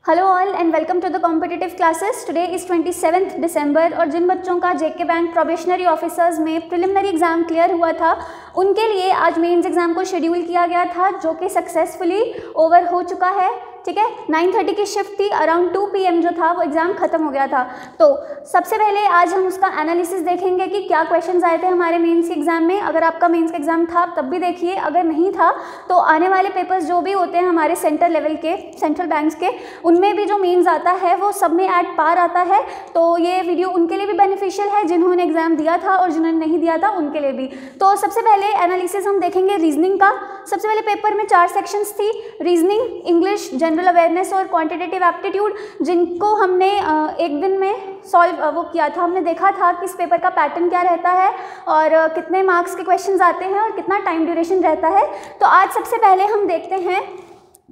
Hello all and welcome to the competitive classes. Today is 27 December और जिन बच्चों का जेके बैंक प्रोबेशनरी ऑफिसर्स में प्रिलिमिनरी एग्जाम क्लियर हुआ था उनके लिए आज मेंस एग्जाम को शेड्यूल किया गया था, जो कि सक्सेसफुली ओवर हो चुका है। ठीक है, 9:30 की शिफ्ट थी, अराउंड 2 PM जो था वो एग्ज़ाम ख़त्म हो गया था। तो सबसे पहले आज हम उसका एनालिसिस देखेंगे कि क्या क्वेश्चंस आए थे हमारे मेंस के एग्ज़ाम में। अगर आपका मेंस का एग्ज़ाम था तब भी देखिए, अगर नहीं था तो आने वाले पेपर्स जो भी होते हैं हमारे सेंटर लेवल के, सेंट्रल बैंक्स के, उनमें भी जो मेंस आता है वो सब में एट पार आता है। तो ये वीडियो उनके लिए भी बेनिफिशियल है जिन्होंने एग्ज़ाम दिया था और जिन्होंने नहीं दिया था उनके लिए भी। तो सबसे पहले एनालिसिस हम देखेंगे रीजनिंग का। सबसे पहले पेपर में 4 सेक्शंस थी, रीजनिंग, इंग्लिश, जनरल अवेयरनेस और क्वांटिटेटिव एप्टीट्यूड, जिनको हमने एक दिन में सॉल्व किया था। हमने देखा था कि इस पेपर का पैटर्न क्या रहता है और कितने मार्क्स के क्वेश्चंस आते हैं और कितना टाइम ड्यूरेशन रहता है। तो आज सबसे पहले हम देखते हैं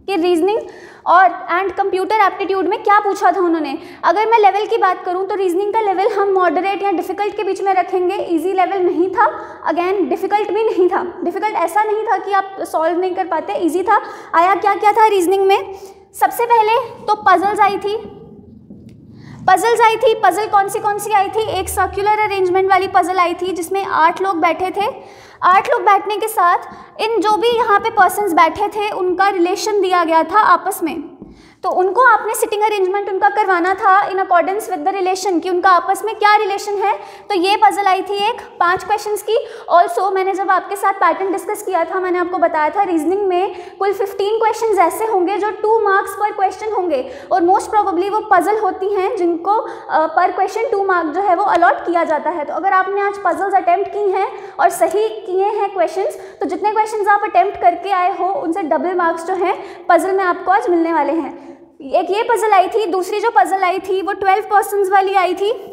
कि रीजनिंग और कंप्यूटर एप्टीट्यूड में क्या पूछा था उन्होंने। अगर मैं लेवल की बात करूं तो रीजनिंग का लेवल हम मॉडरेट या डिफ़िकल्ट के बीच में रखेंगे। इजी लेवल नहीं था, अगेन डिफ़िकल्ट भी नहीं था। डिफ़िकल्ट ऐसा नहीं था कि आप सॉल्व नहीं कर पाते, इजी था। आया क्या क्या था रीजनिंग में? सबसे पहले तो पजल्स आई थी। पजल कौन सी आई थी? एक सर्कुलर अरेंजमेंट वाली पजल आई थी जिसमें 8 लोग बैठे थे। 8 लोग बैठने के साथ इन जो भी यहाँ पे पर्सन्स बैठे थे उनका रिलेशन दिया गया था आपस में। तो उनको आपने सिटिंग अरेंजमेंट उनका करवाना था in accordance with the relation, कि उनका आपस में क्या रिलेशन है। तो ये पजल आई थी एक 5 क्वेश्चंस की। ऑल्सो मैंने जब आपके साथ पैटर्न डिस्कस किया था मैंने आपको बताया था रीजनिंग में कुल 15 क्वेश्चंस ऐसे होंगे जो 2 मार्क्स पर क्वेश्चन होंगे और मोस्ट प्रोबेबली वो पजल होती हैं जिनको पर क्वेश्चन 2 मार्क जो है वो अलॉट किया जाता है। तो अगर आपने आज पजल्स अटैम्प्ट की हैं और सही किए हैं क्वेश्चंस, तो जितने क्वेश्चंस आप अटैम्प्ट करके आए हो उनसे डबल मार्क्स जो हैं पजल में आपको आज मिलने वाले हैं। एक ये पजल आई थी। दूसरी जो पजल आई थी वो 12 पर्सन्स वाली आई थी,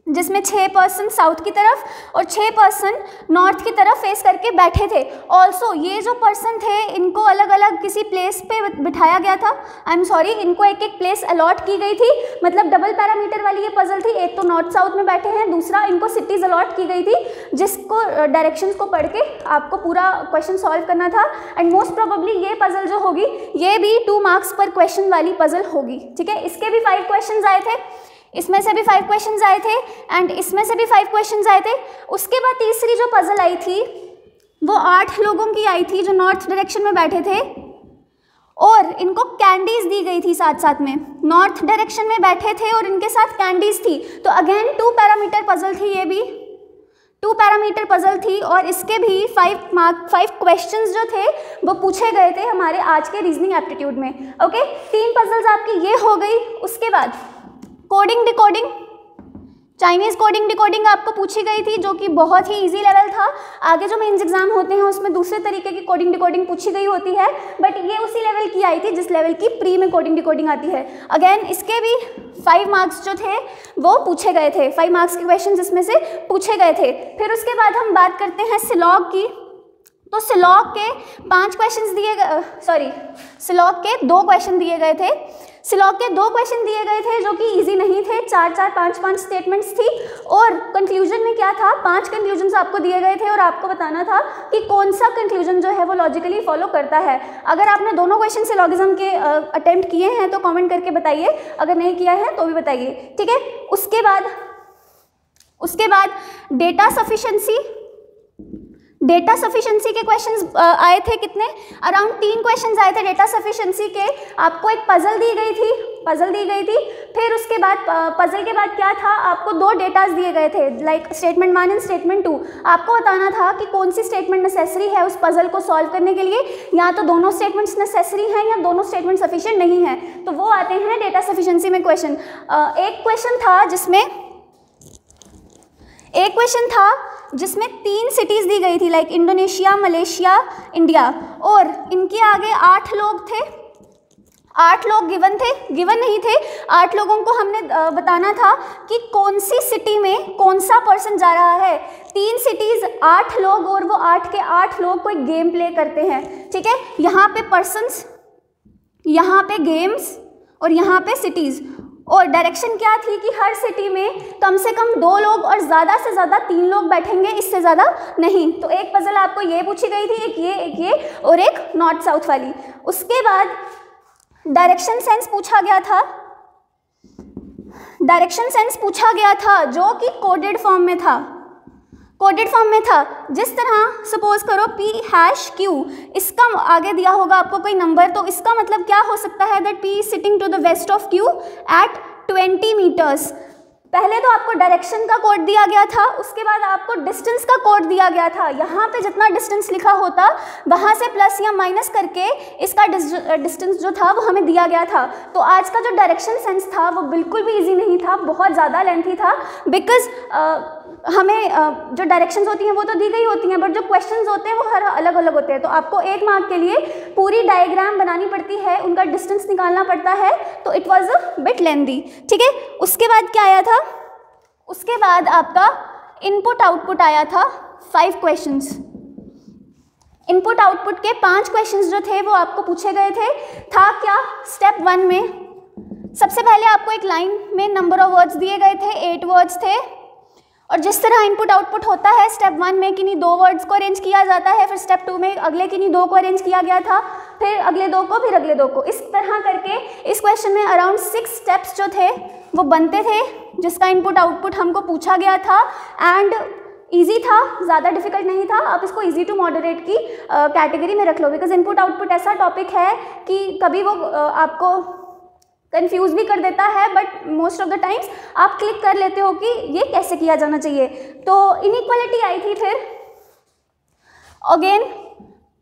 जिसमें 6 पर्सन साउथ की तरफ और 6 पर्सन नॉर्थ की तरफ फेस करके बैठे थे। ऑल्सो ये जो पर्सन थे इनको अलग अलग किसी प्लेस पे बिठाया गया था। इनको एक एक प्लेस अलॉट की गई थी। मतलब डबल पैरामीटर वाली ये पजल थी। एक तो नॉर्थ साउथ में बैठे हैं, दूसरा इनको सिटीज़ अलॉट की गई थी जिसको डायरेक्शंस को पढ़ के आपको पूरा क्वेश्चन सॉल्व करना था। एंड मोस्ट प्रोबेबली ये पजल जो होगी ये भी 2 मार्क्स पर क्वेश्चन वाली पजल होगी। ठीक है, इसके भी 5 क्वेश्चन आए थे, इसमें से भी 5 क्वेश्चंस आए थे एंड इसमें से भी 5 क्वेश्चंस आए थे। उसके बाद तीसरी जो पजल आई थी वो 8 लोगों की आई थी जो नॉर्थ डायरेक्शन में बैठे थे और इनको कैंडीज दी गई थी साथ साथ में। नॉर्थ डायरेक्शन में बैठे थे और इनके साथ कैंडीज थी। तो अगेन 2 पैरामीटर पजल थी, ये भी 2 पैरामीटर पजल थी और इसके भी 5 क्वेश्चंस जो थे वो पूछे गए थे हमारे आज के रीजनिंग एप्टीट्यूड में। ओके, 3 पजल्स आपकी ये हो गई। उसके बाद coding decoding, Chinese coding decoding आपको पूछी गई थी जो कि बहुत ही इजी लेवल था। आगे जो मेंस एग्जाम होते हैं उसमें दूसरे तरीके की कोडिंग डिकोडिंग पूछी गई होती है, बट ये उसी लेवल की आई थी जिस लेवल की प्री में कोडिंग डिकोडिंग आती है। अगेन इसके भी 5 मार्क्स जो थे वो पूछे गए थे, 5 मार्क्स के क्वेश्चन इसमें से पूछे गए थे। फिर उसके बाद हम बात करते हैं सिलॉग की। तो सिलॉग के 5 क्वेश्चन दिए गए, सिलॉग के 2 क्वेश्चन दिए गए थे। सिलॉग के 2 क्वेश्चन दिए गए थे जो कि इजी नहीं थे, 4-4, 5-5 स्टेटमेंट्स थी। और कंक्लूजन में क्या था, 5 कंक्लूजन्स आपको दिए गए थे और आपको बताना था कि कौन सा कंक्लूजन जो है वो लॉजिकली फॉलो करता है। अगर आपने दोनों क्वेश्चन सिलॉगिज्म के अटेम्प्ट किए हैं तो कमेंट करके बताइए, अगर नहीं किया है तो भी बताइए। ठीक है, उसके बाद डेटा सफिशिएंसी के क्वेश्चंस आए थे। कितने? अराउंड 3 क्वेश्चंस आए थे डेटा सफिशिएंसी के। आपको एक पजल दी गई थी। फिर उसके बाद पजल के बाद क्या था, आपको 2 डेटास दिए गए थे, लाइक स्टेटमेंट 1 एंड स्टेटमेंट 2। आपको बताना था कि कौन सी स्टेटमेंट नेसेसरी है उस पजल को सॉल्व करने के लिए, या तो दोनों स्टेटमेंट्स नेसेसरी हैं या दोनों स्टेटमेंट सफिशिएंट नहीं है। तो वो आते हैं डेटा सफिशिएंसी में क्वेश्चन। एक क्वेश्चन था जिसमें 3 सिटीज़ दी गई थी, लाइक इंडोनेशिया, मलेशिया, इंडिया, और इनके आगे 8 लोग थे। 8 लोग गिवन नहीं थे। 8 लोगों को हमने बताना था कि कौन सी सिटी में कौन सा पर्सन जा रहा है। 3 सिटीज़, 8 लोग, और वो 8 के 8 लोग कोई गेम प्ले करते हैं। ठीक है, यहाँ पे पर्सन्स, यहाँ पे गेम्स और यहाँ पे सिटीज़। और डायरेक्शन क्या थी कि हर सिटी में कम से कम 2 लोग और ज़्यादा से ज़्यादा 3 लोग बैठेंगे, इससे ज़्यादा नहीं। तो एक पजल आपको ये पूछी गई थी, एक ये और एक नॉर्थ साउथ वाली। उसके बाद डायरेक्शन सेंस पूछा गया था, डायरेक्शन सेंस पूछा गया था जो कि कोडेड फॉर्म में था, कोडेड फॉर्म में था। जिस तरह सपोज करो P#Q, इसका आगे दिया होगा आपको कोई नंबर, तो इसका मतलब क्या हो सकता है that P is sitting to the west of Q at 20 metres. पहले तो आपको डायरेक्शन का कोड दिया गया था, उसके बाद आपको डिस्टेंस का कोड दिया गया था। यहाँ पे जितना डिस्टेंस लिखा होता वहाँ से प्लस या माइनस करके इसका डिस्टेंस जो था वो हमें दिया गया था। तो आज का जो डायरेक्शन सेंस था वो बिल्कुल भी इजी नहीं था, बहुत ज़्यादा लेंथी था, बिकॉज हमें जो डायरेक्शंस होती हैं वो तो दी गई होती हैं, बट जो क्वेश्चंस होते हैं वो हर अलग अलग होते हैं। तो आपको 1 मार्क के लिए पूरी डायग्राम बनानी पड़ती है, उनका डिस्टेंस निकालना पड़ता है, तो it was a bit lengthy. ठीक है, उसके बाद क्या आया था, उसके बाद आपका इनपुट आउटपुट आया था 5 क्वेश्चंस। इनपुट आउटपुट के 5 क्वेश्चंस जो थे वो आपको पूछे गए थे। था क्या, स्टेप 1 में सबसे पहले आपको एक लाइन में नंबर ऑफ वर्ड्स दिए गए थे, 8 वर्ड्स थे, और जिस तरह इनपुट आउटपुट होता है स्टेप 1 में किन्हीं 2 वर्ड्स को अरेंज किया जाता है, फिर स्टेप 2 में अगले किन्हीं 2 को अरेंज किया गया था, फिर अगले 2 को, फिर अगले 2 को, इस तरह करके इस क्वेश्चन में अराउंड 6 स्टेप्स जो थे वो बनते थे, जिसका इनपुट आउटपुट हमको पूछा गया था। एंड ईजी था, ज़्यादा डिफिकल्ट नहीं था। आप इसको ईजी टू मॉडरेट की कैटेगरी में रख लो, बिकॉज इनपुट आउटपुट ऐसा टॉपिक है कि कभी वो आपको कंफ्यूज भी कर देता है, but most of the times आप क्लिक कर लेते हो कि ये कैसे किया जाना चाहिए। तो इनइक्वालिटी आई थी, फिर again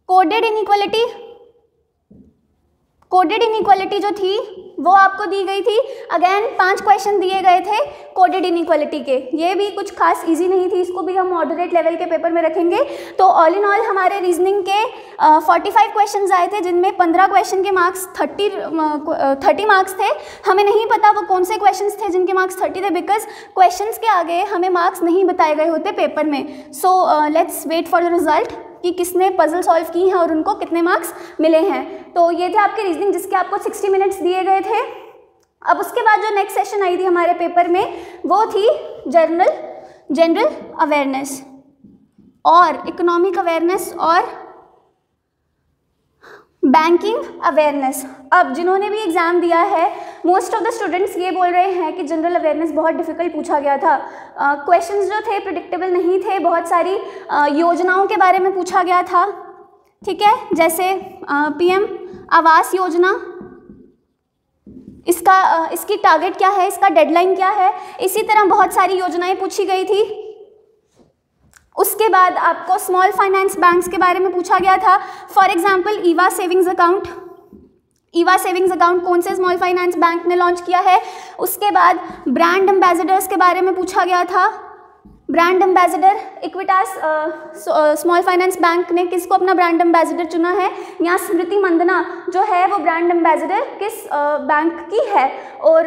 coded inequality, coded inequality जो थी वो आपको दी गई थी। अगेन 5 क्वेश्चन दिए गए थे कोडेड इनइक्वालिटी के, ये भी कुछ खास इजी नहीं थी, इसको भी हम मॉडरेट लेवल के पेपर में रखेंगे। तो ऑल इन ऑल हमारे रीजनिंग के 45 क्वेश्चंस आए थे, जिनमें 15 क्वेश्चन के मार्क्स 30 मार्क्स थे। हमें नहीं पता वो कौन से क्वेश्चंस थे जिनके मार्क्स 30 थे, बिकॉज क्वेश्चंस के आगे हमें मार्क्स नहीं बताए गए होते पेपर में। So let's wait for the result कि किसने पजल सॉल्व की हैं और उनको कितने मार्क्स मिले हैं। तो ये थे आपके रीजनिंग, जिसके आपको 60 मिनट्स दिए गए थे। अब उसके बाद जो नेक्स्ट सेशन आई थी हमारे पेपर में वो थी जनरल अवेयरनेस और इकोनॉमिक अवेयरनेस और बैंकिंग अवेयरनेस। अब जिन्होंने भी एग्ज़ाम दिया है, मोस्ट ऑफ द स्टूडेंट्स ये बोल रहे हैं कि जनरल अवेयरनेस बहुत डिफ़िकल्ट पूछा गया था। क्वेश्चंस जो थे प्रिडिक्टेबल नहीं थे, बहुत सारी योजनाओं के बारे में पूछा गया था। ठीक है, जैसे PM आवास योजना, इसकी टारगेट क्या है, इसका डेडलाइन क्या है, इसी तरह बहुत सारी योजनाएं पूछी गई थी। उसके बाद आपको स्मॉल फाइनेंस बैंक्स के बारे में पूछा गया था। For example Eva savings account, Eva savings account कौन से स्मॉल फाइनेंस बैंक ने लॉन्च किया है। उसके बाद ब्रांड एम्बेसडर्स के बारे में पूछा गया था। Brand ambassador, Equitas small finance bank ने किसको अपना ब्रांड एम्बेसडर चुना है, या स्मृति मंदना जो है वो ब्रांड एम्बेसडर किस बैंक की है, और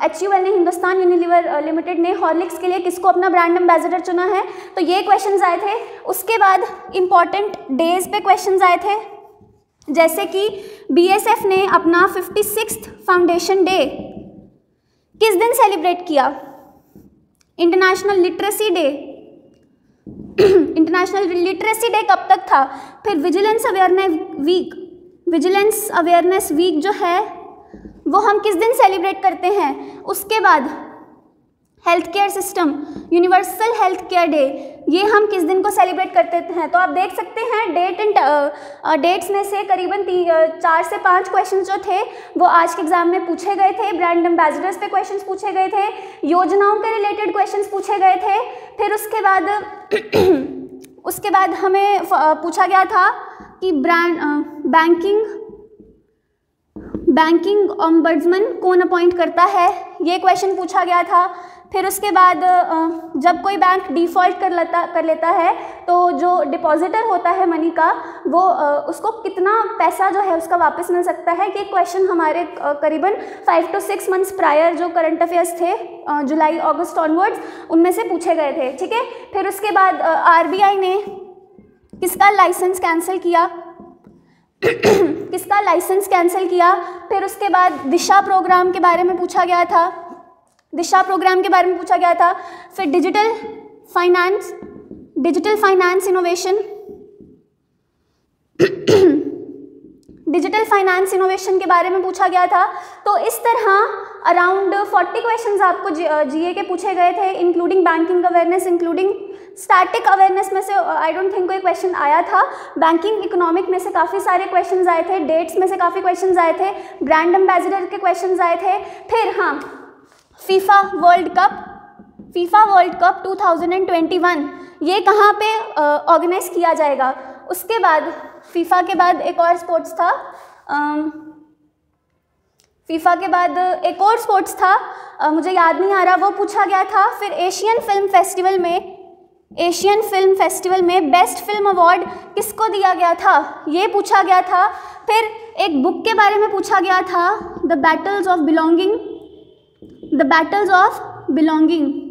HUL ने, हिंदुस्तान यूनिलीवर लिमिटेड ने हॉर्लिक्स के लिए किसको अपना ब्रांड एम्बेसडर चुना है। तो ये क्वेश्चंस आए थे। उसके बाद इम्पॉर्टेंट डेज पे क्वेश्चंस आए थे, जैसे कि BSF ने अपना 56th फाउंडेशन डे किस दिन सेलिब्रेट किया, international literacy day. International literacy day कब तक था। फिर विजिलेंस अवेयरनेस वीक जो है वो हम किस दिन सेलिब्रेट करते हैं। उसके बाद health care system, universal health care day, ये हम किस दिन को सेलिब्रेट करते हैं। तो आप देख सकते हैं डेट्स में से करीबन 4 से 5 क्वेश्चन जो थे वो आज के एग्जाम में पूछे गए थे। ब्रांड एम्बेसडर्स पे क्वेश्चंस पूछे गए थे, योजनाओं के रिलेटेड क्वेश्चंस पूछे गए थे। फिर उसके बाद हमें पूछा गया था कि बैंकिंग ऑम्बड्समैन कौन अपॉइंट करता है, ये क्वेश्चन पूछा गया था। फिर उसके बाद जब कोई बैंक डिफ़ॉल्ट कर लेता है तो जो डिपॉजिटर होता है मनी का, वो उसको कितना पैसा जो है उसका वापस मिल सकता है। ये क्वेश्चन हमारे करीबन 5 to 6 मंथ्स प्रायर जो करंट अफेयर्स थे जुलाई अगस्त ऑनवर्ड्स, उनमें से पूछे गए थे। ठीक है, फिर उसके बाद RBI ने किसका लाइसेंस कैंसिल किया किसका लाइसेंस कैंसिल किया। फिर उसके बाद दिशा प्रोग्राम के बारे में पूछा गया था, दिशा प्रोग्राम के बारे में पूछा गया था। फिर digital finance innovation digital finance innovation के बारे में पूछा गया था। तो इस तरह अराउंड 40 क्वेश्चंस आपको जीए के पूछे गए थे, including banking awareness, including static awareness में से आई डोंट थिंक कोई क्वेश्चन आया था। बैंकिंग इकोनॉमिक में से काफ़ी सारे क्वेश्चंस आए थे, डेट्स में से काफ़ी क्वेश्चंस आए थे, ब्रांड एम्बेसडर के क्वेश्चंस आए थे। फिर हाँ, फीफा वर्ल्ड कप 2021 ये कहाँ पे ऑर्गेनाइज किया जाएगा। उसके बाद फीफा के बाद एक और स्पोर्ट्स था, फीफा के बाद एक और स्पोर्ट्स था, मुझे याद नहीं आ रहा, वो पूछा गया था। फिर एशियन फिल्म फेस्टिवल में बेस्ट फिल्म अवार्ड किसको दिया गया था, ये पूछा गया था। फिर एक बुक के बारे में पूछा गया था, द बैटल्स ऑफ बिलोंगिंग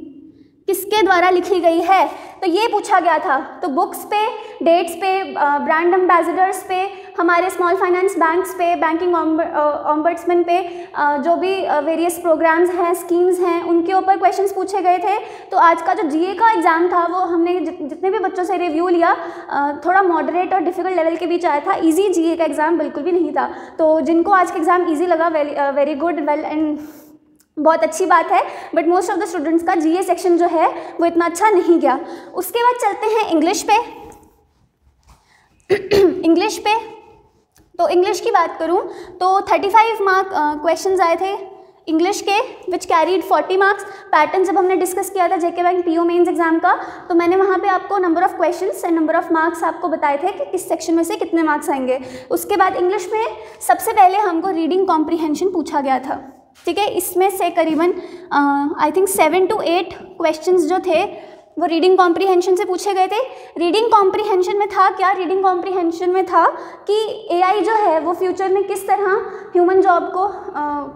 किसके द्वारा लिखी गई है, तो ये पूछा गया था। तो बुक्स पे, डेट्स पे, ब्रांड एम्बेसडर्स पे, हमारे स्मॉल फाइनेंस बैंक्स पे, बैंकिंग ऑम्बड्समैन पे, जो भी वेरियस प्रोग्राम्स हैं, स्कीम्स हैं, उनके ऊपर क्वेश्चंस पूछे गए थे। तो आज का जो जीए का एग्ज़ाम था वो हमने जितने भी बच्चों से रिव्यू लिया, थोड़ा मॉडरेट और डिफ़िकल्ट लेवल के बीच आया था। ईजी जीए का एग्ज़ाम बिल्कुल भी नहीं था। तो जिनको आज का एग्ज़ाम ईजी लगा, वेरी गुड, वेल एंड बहुत अच्छी बात है। But most of the students का जीए सेक्शन जो है वो इतना अच्छा नहीं गया। उसके बाद चलते हैं इंग्लिश पे। तो इंग्लिश की बात करूं तो 35 मार्क क्वेश्चंस आए थे इंग्लिश के, विच कैरीड 40 मार्क्स। पैटर्न जब हमने डिस्कस किया था जेके बैंक पीओ मेंस एग्जाम का, तो मैंने वहाँ पे आपको number of questions and number of marks आपको बताए थे कि किस सेक्शन में से कितने मार्क्स आएंगे। उसके बाद इंग्लिश में सबसे पहले हमको रीडिंग कॉम्प्रीहेंशन पूछा गया था, ठीक है। इसमें से करीबन आई थिंक 7 to 8 क्वेश्चंस जो थे वो रीडिंग कॉम्प्रीहेंशन से पूछे गए थे। रीडिंग कॉम्प्रीहेंशन में था क्या, रीडिंग कॉम्प्रीहेंशन में था कि एआई जो है वो फ्यूचर में किस तरह ह्यूमन जॉब को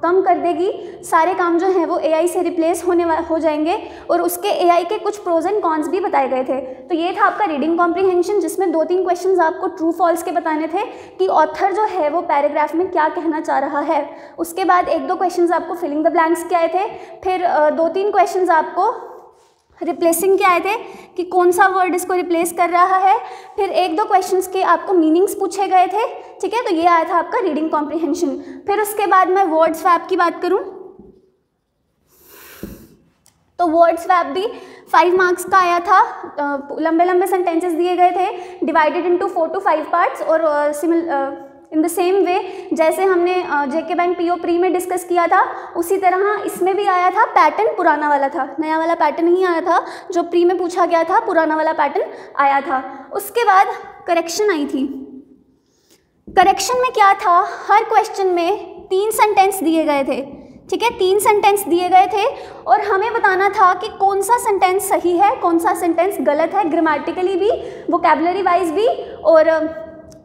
कम कर देगी, सारे काम जो हैं वो एआई से रिप्लेस हो जाएंगे, और उसके एआई के कुछ प्रोज एंड कॉन्स भी बताए गए थे। तो ये था आपका रीडिंग कॉम्प्रीहेंशन, जिसमें 2-3 क्वेश्चंस आपको ट्रू फॉल्स के बताने थे कि ऑथर जो है वो पैराग्राफ में क्या कहना चाह रहा है। उसके बाद 1-2 क्वेश्चंस आपको फिलिंग द ब्लैंक्स के आए थे। फिर 2-3 क्वेश्चंस आपको रिप्लेसिंग के आए थे कि कौन सा वर्ड इसको रिप्लेस कर रहा है। फिर 1-2 क्वेश्चंस के आपको मीनिंग्स पूछे गए थे, ठीक है। तो ये आया था आपका रीडिंग कॉम्प्रीहेंशन। फिर उसके बाद मैं वर्ड स्वैप की बात करूं तो वर्ड स्वैप भी 5 मार्क्स का आया था। लंबे लंबे सेंटेंसेस दिए गए थे, डिवाइडेड इनटू 4 to 5 पार्ट्स, और इन द सेम वे जैसे हमने जेके बैंक पीओ प्री में डिस्कस किया था, उसी तरह इसमें भी आया था। पैटर्न पुराना वाला था, नया वाला पैटर्न नहीं आया था। जो प्री में पूछा गया था पुराना वाला पैटर्न आया था। उसके बाद करेक्शन आई थी। करेक्शन में क्या था, हर क्वेश्चन में 3 सेंटेंस दिए गए थे, ठीक है। 3 सेंटेंस दिए गए थे और हमें बताना था कि कौन सा सेंटेंस सही है, कौन सा सेंटेंस गलत है, ग्रामेटिकली भी, वोकैबुलरी वाइज भी और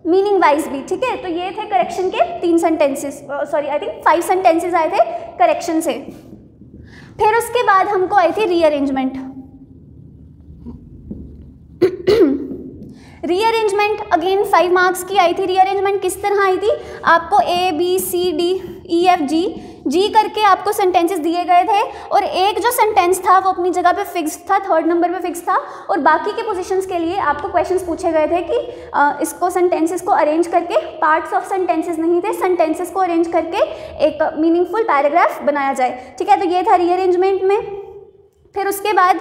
मीनिंग वाइज भी, ठीक है। तो ये थे करेक्शन के 3 sentences, sorry I think 5 sentences आए थे करेक्शन से। फिर उसके बाद हमको आई थी रीअरेंजमेंट। रीअरेंजमेंट अगेन 5 मार्क्स की आई थी। रीअरेंजमेंट किस तरह आई थी, आपको ABCDEFG करके आपको सेंटेंसेस दिए गए थे, और एक जो सेंटेंस था वो अपनी जगह पे फिक्स था, 3rd नंबर पे फिक्स था, और बाकी के पोजीशंस के लिए आपको क्वेश्चंस पूछे गए थे कि इसको सेंटेंसेस को अरेंज करके, पार्ट्स ऑफ सेंटेंसेस नहीं थे, सेंटेंसेस को अरेंज करके एक मीनिंगफुल पैराग्राफ बनाया जाए, ठीक है। तो ये था रीअरेंजमेंट में। फिर उसके बाद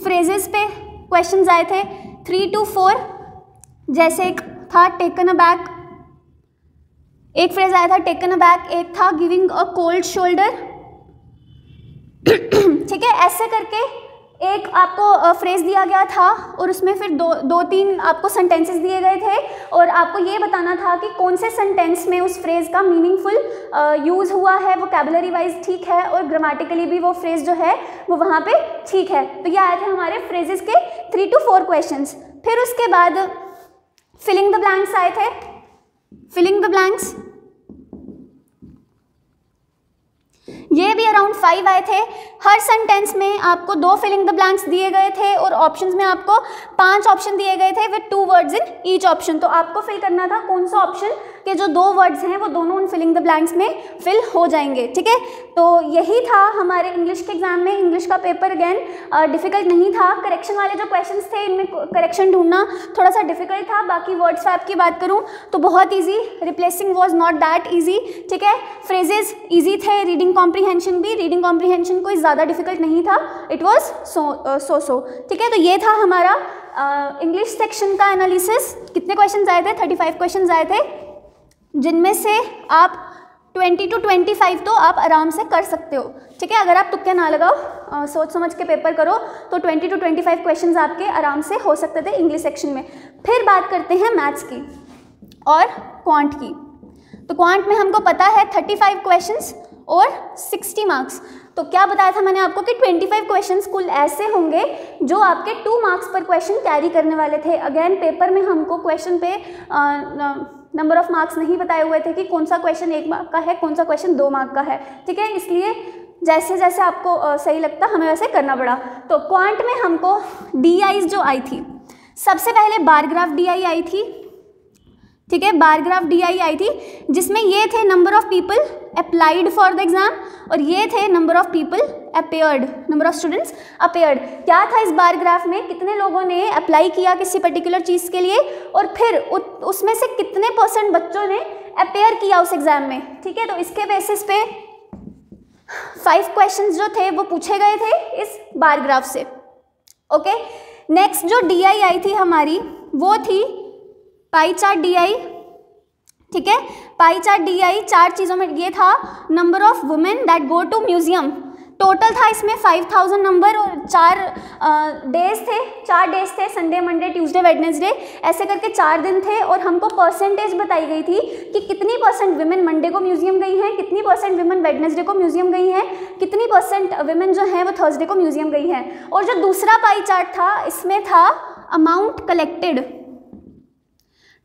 फ्रेजेस पे क्वेश्चंस आए थे 3 to 4, जैसे एक था टेकन अ बैक, एक फ्रेज आया था टेकन अ बैक, एक था गिविंग अ कोल्ड शोल्डर, ठीक है। ऐसे करके एक आपको फ्रेज दिया गया था और उसमें फिर 2-3 आपको सेंटेंसेस दिए गए थे, और आपको ये बताना था कि कौन से सेंटेंस में उस फ्रेज का मीनिंगफुल यूज़ हुआ है, वोकैबुलरी वाइज ठीक है, और ग्रामेटिकली भी वो फ्रेज जो है वो वहाँ पे ठीक है। तो ये आए थे हमारे फ्रेजेस के 3 to 4 क्वेश्चंस। फिर उसके बाद फिलिंग द ब्लैंक्स आए थे। फिलिंग द ब्लैंक्स ये भी अराउंड 5 आए थे। हर सेंटेंस में आपको 2 फिलिंग द ब्लैंक्स दिए गए थे, और ऑप्शंस में आपको 5 ऑप्शन दिए गए थे with 2 words in each option. तो आपको फिल करना था कौन सा ऑप्शन के जो 2 वर्ड्स हैं वो दोनों उन फिलिंग द ब्लैंक्स में फिल हो जाएंगे, ठीक है। तो यही था हमारे इंग्लिश के एग्जाम में। इंग्लिश का पेपर अगेन डिफिकल्ट नहीं था। करेक्शन वाले जो क्वेश्चंस थे इनमें करेक्शन ढूंढना थोड़ा सा डिफिकल्ट था। बाकी वर्ड स्वैप की बात करूं तो बहुत easy, replacing was not that easy, ठीक है। फ्रेजेस ईजी थे, रीडिंग कॉम्प्रीहेंशन भी, रीडिंग कॉम्प्रीहेंशन कोई ज़्यादा डिफिकल्ट नहीं था, इट वॉज सो, ठीक है। तो ये था हमारा इंग्लिश सेक्शन का एनालिसिस। कितने क्वेश्चन आए थे? 35 क्वेश्चन आए थे, जिनमें से आप 20 to 25 तो आप आराम से कर सकते हो, ठीक है। अगर आप तुक्के ना लगाओ, सोच समझ के पेपर करो तो 20 to 25 क्वेश्चन आपके आराम से हो सकते थे इंग्लिश सेक्शन में। फिर बात करते हैं मैथ्स की और क्वांट की। तो क्वांट में हमको पता है 35 क्वेश्चंस और 60 मार्क्स। तो क्या बताया था मैंने आपको कि 25 क्वेश्चंस कुल ऐसे होंगे जो आपके 2 मार्क्स पर क्वेश्चन कैरी करने वाले थे। अगेन पेपर में हमको क्वेश्चन पे नंबर ऑफ मार्क्स नहीं बताए हुए थे कि कौन सा क्वेश्चन 1 मार्क का है, कौन सा क्वेश्चन 2 मार्क का है, ठीक है। इसलिए जैसे जैसे आपको सही लगता हमें वैसे करना पड़ा। तो क्वांट में हमको DIs जो आई थी, सबसे पहले बार ग्राफ DI आई थी, ठीक है। बार ग्राफ DI आई थी जिसमें ये थे number of people applied for the exam और ये थे number of people appeared, number of students appeared. क्या था इस बार ग्राफ में? कितने लोगों ने अप्लाई किया किसी पर्टिकुलर चीज़ के लिए और फिर उसमें से कितने % बच्चों ने अपेयर किया उस एग्जाम में, ठीक है। तो इसके बेसिस पे 5 क्वेश्चंस जो थे वो पूछे गए थे इस बार ग्राफ से, ओके। नेक्स्ट जो DI आई थी हमारी वो थी पाई चार्ट DI, ठीक है। पाई चार्ट DI 4 चीज़ों में ये था, number of women that go to museum. Total था इसमें 5000 नंबर और 4 डेज थे, 4 डेज थे, संडे मंडे ट्यूसडे वेडनेसडे, ऐसे करके 4 दिन थे। और हमको परसेंटेज बताई गई थी कि कितनी % विमेन मंडे को म्यूजियम गई हैं, कितनी % विमेन वेडनेसडे को म्यूजियम गई हैं, कितनी % विमेन जो हैं वो थर्सडे को म्यूजियम गई हैं। और जो दूसरा पाई चार्ट था इसमें था amount collected,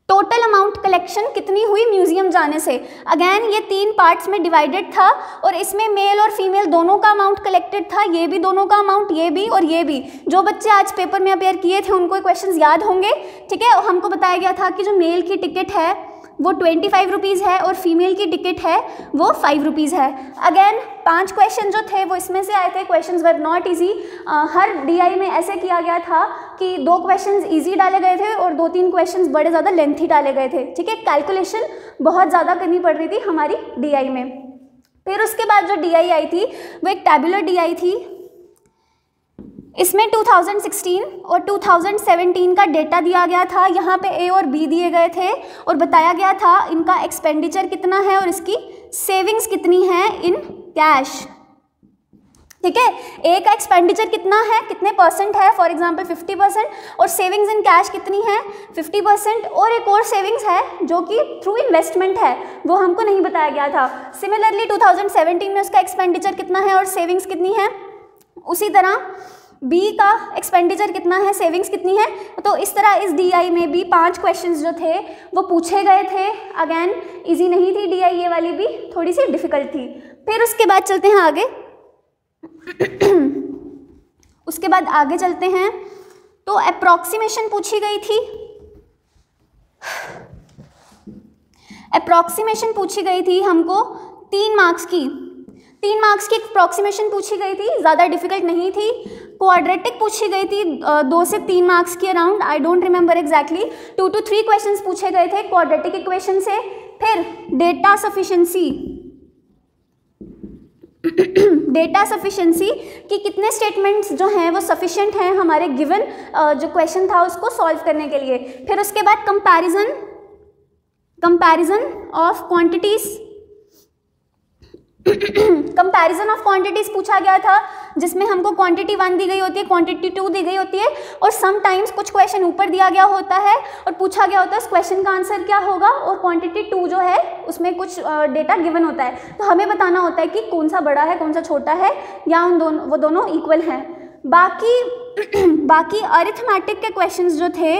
total amount collection कितनी हुई म्यूजियम जाने से। अगेन ये 3 पार्ट्स में डिवाइडेड था और इसमें मेल और फीमेल दोनों का अमाउंट कलेक्टेड था, ये भी दोनों का अमाउंट, ये भी और ये भी। जो बच्चे आज पेपर में अपेयर किए थे उनको क्वेश्चंस याद होंगे, ठीक है। और हमको बताया गया था कि जो मेल की टिकट है वो 25 रुपीज़ है और फीमेल की टिकट है वो 5 रुपीज़ है। अगेन 5 क्वेश्चन जो थे वो इसमें से आए थे। Questions were not easy. Her DI में ऐसे किया गया था कि 2 क्वेश्चंस इजी डाले गए थे और 2-3 क्वेश्चंस बड़े ज़्यादा लेंथी डाले गए थे, ठीक है। कैलकुलेशन बहुत ज़्यादा करनी पड़ रही थी हमारी DI में। फिर उसके बाद जो DI आई थी वो एक टैबुलर DI थी। इसमें 2016 और 2017 का डेटा दिया गया था। यहाँ पे A और B दिए गए थे और बताया गया था इनका एक्सपेंडिचर कितना है और इसकी सेविंग्स कितनी है इन कैश, ठीक है। A का एक्सपेंडिचर कितना है, कितने % है, फॉर एग्जांपल 50%, और सेविंग्स इन कैश कितनी है 50%। और एक और सेविंग्स है जो कि थ्रू इन्वेस्टमेंट है, वो हमको नहीं बताया गया था। सिमिलरली 2017 में उसका एक्सपेंडिचर कितना है और सेविंग्स कितनी है। उसी तरह B का एक्सपेंडिचर कितना है, सेविंग्स कितनी है। तो इस तरह इस DI में भी 5 क्वेश्चंस जो थे वो पूछे गए थे। अगेन इजी नहीं थी DI, ये वाली भी थोड़ी सी डिफिकल्ट थी। फिर उसके बाद चलते हैं आगे उसके बाद आगे चलते हैं तो अप्रॉक्सीमेशन पूछी गई थी। अप्रॉक्सीमेशन पूछी गई थी हमको 3 मार्क्स की। 3 मार्क्स की अप्रॉक्सीमेशन पूछी गई थी, ज़्यादा डिफिकल्ट नहीं थी। क्वाड्रेटिक पूछी गई थी 2 से 3 मार्क्स की around, I don't remember exactly. 2 to 3 questions पूछे गए थे क्वाड्रेटिक इक्वेशन से। फिर डेटा सफिशिएंसी डेटा सफिशिएंसी कि कितने स्टेटमेंट्स जो हैं वो सफिशिएंट हैं हमारे गिवन जो क्वेश्चन था उसको सॉल्व करने के लिए। फिर उसके बाद comparison of quantities comparison of quantities पूछा गया था, जिसमें हमको क्वांटिटी 1 दी गई होती है, क्वांटिटी 2 दी गई होती है और समटाइम्स कुछ क्वेश्चन ऊपर दिया गया होता है और पूछा गया होता है इस क्वेश्चन का आंसर क्या होगा, और क्वांटिटी 2 जो है उसमें कुछ डेटा गिवन होता है। तो हमें बताना होता है कि कौन सा बड़ा है कौन सा छोटा है या वो दोनों इक्वल हैं। बाकी अरिथमेटिक के क्वेश्चंस जो थे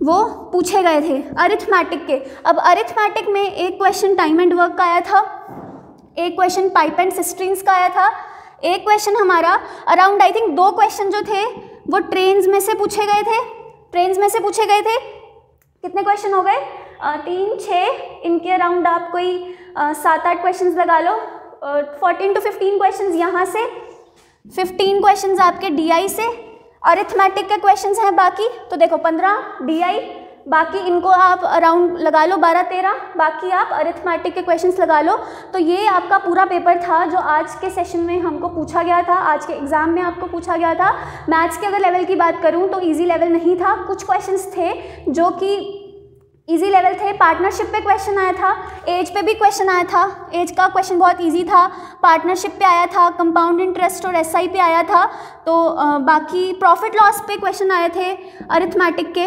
वो पूछे गए थे अरिथमेटिक के। अब अरिथमेटिक में एक क्वेश्चन टाइम एंड वर्क का आया था, एक क्वेश्चन पाइप एंड सिस्टरिंग्स का आया था, एक क्वेश्चन हमारा अराउंड आई थिंक 2 क्वेश्चन जो थे वो ट्रेन्स में से पूछे गए थे। कितने क्वेश्चन हो गए? 3, 6 इनके अराउंड आप कोई 7-8 क्वेश्चंस लगा लो। 14 to 15 क्वेश्चंस यहाँ से, 15 क्वेश्चंस आपके DI से, अरिथमेटिक के क्वेश्चंस हैं बाकी, तो देखो 15 DI, बाकी इनको आप अराउंड लगा लो 12-13, बाकी आप अरिथमेटिक के क्वेश्चंस लगा लो। तो ये आपका पूरा पेपर था जो आज के सेशन में हमको पूछा गया था, आज के एग्ज़ाम में आपको पूछा गया था। मैथ्स के अगर लेवल की बात करूँ तो इजी लेवल नहीं था, कुछ क्वेश्चंस थे जो कि इजी लेवल थे। पार्टनरशिप पे क्वेश्चन आया था, एज पे भी क्वेश्चन आया था, एज का क्वेश्चन बहुत इजी था, पार्टनरशिप पे आया था, कंपाउंड इंटरेस्ट और SI पे आया था। तो बाकी प्रॉफिट लॉस पे क्वेश्चन आए थे अरिथमेटिक के।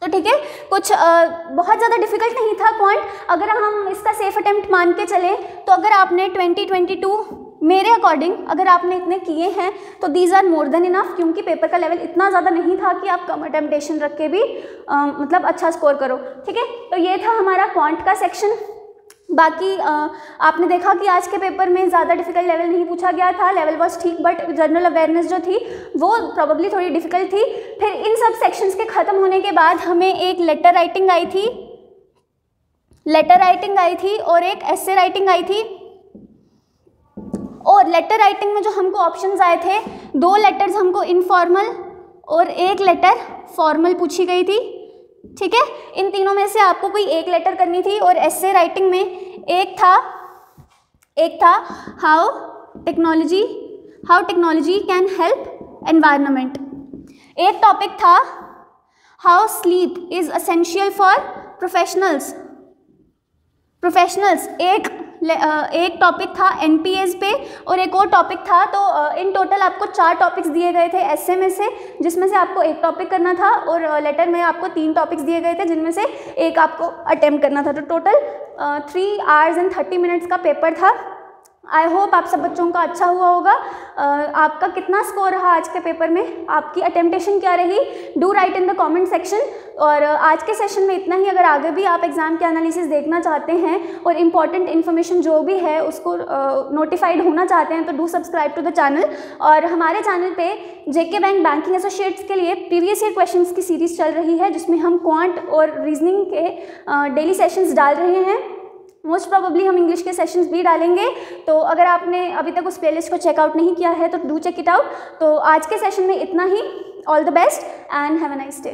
तो ठीक है, कुछ बहुत ज़्यादा डिफिकल्ट नहीं था क्वांट। अगर हम इसका सेफ अटेम्प्ट मान के चलें तो अगर आपने 2022 मेरे अकॉर्डिंग अगर आपने इतने किए हैं तो these are more than enough, क्योंकि पेपर का लेवल इतना ज़्यादा नहीं था कि आप कम अटेम्प्टेशन रख के भी मतलब अच्छा स्कोर करो। ठीक है, तो ये था हमारा क्वांट का सेक्शन। बाकी आपने देखा कि आज के पेपर में ज़्यादा डिफिकल्ट लेवल नहीं पूछा गया था, लेवल वाज ठीक, बट जनरल अवेयरनेस जो थी वो प्रॉबली थोड़ी डिफिकल्ट थी। फिर इन सब सेक्शंस के ख़त्म होने के बाद हमें एक लेटर राइटिंग आई थी और एक एसे राइटिंग आई थी। और लेटर राइटिंग में जो हमको ऑप्शंस आए थे, 2 लेटर्स हमको इनफॉर्मल और 1 लेटर फॉर्मल पूछी गई थी। ठीक है, इन तीनों में से आपको कोई एक लेटर करनी थी। और एसे राइटिंग में एक था how technology can help environment. एक टॉपिक था how sleep is essential for professionals. एक टॉपिक था NPS पे और एक और टॉपिक था। तो इन टोटल आपको 4 टॉपिक्स दिए गए थे एसे में से, जिसमें से आपको एक टॉपिक करना था, और लेटर में आपको 3 टॉपिक्स दिए गए थे जिनमें से एक आपको अटेम्प्ट करना था। तो टोटल 3 hours and 30 minutes का पेपर था। आई होप आप सब बच्चों का अच्छा हुआ होगा। आपका कितना स्कोर रहा आज के पेपर में, आपकी अटेम्प्टेशन क्या रही, do right in the comment section. और आज के सेशन में इतना ही। अगर आगे भी आप एग्ज़ाम के एनालिसिस देखना चाहते हैं और इम्पॉर्टेंट इन्फॉर्मेशन जो भी है उसको नोटिफाइड होना चाहते हैं तो do subscribe to the channel. और हमारे चैनल पे JK बैंक बैंकिंग एसोसिएट्स के लिए प्रीवियस ईयर क्वेश्चंस की सीरीज़ चल रही है, जिसमें हम क्वांट और रीजनिंग के डेली सेशंस डाल रहे हैं। मोस्ट प्रोबेबली हम इंग्लिश के सेशंस भी डालेंगे। तो अगर आपने अभी तक उस प्लेलिस्ट को चेकआउट नहीं किया है तो डू चेक इट आउट। तो आज के सेशन में इतना ही। All the best and have a nice day.